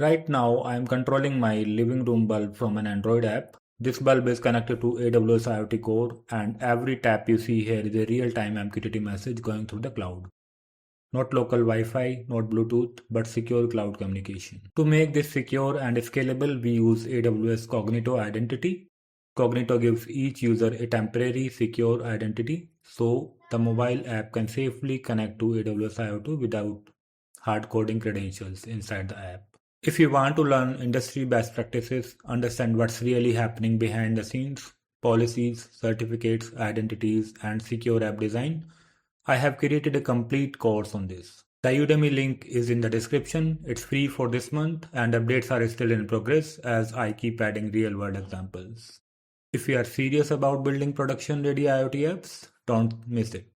Right now, I am controlling my living room bulb from an Android app. This bulb is connected to AWS IoT Core, and every tap you see here is a real-time MQTT message going through the cloud. Not local Wi-Fi, not Bluetooth, but secure cloud communication. To make this secure and scalable, we use AWS Cognito Identity. Cognito gives each user a temporary secure identity, so the mobile app can safely connect to AWS IoT without hard coding credentials inside the app. If you want to learn industry best practices, understand what's really happening behind the scenes, policies, certificates, identities, and secure app design, I have created a complete course on this. The Udemy link is in the description. It's free for this month and updates are still in progress as I keep adding real world examples. If you are serious about building production ready IoT apps, don't miss it.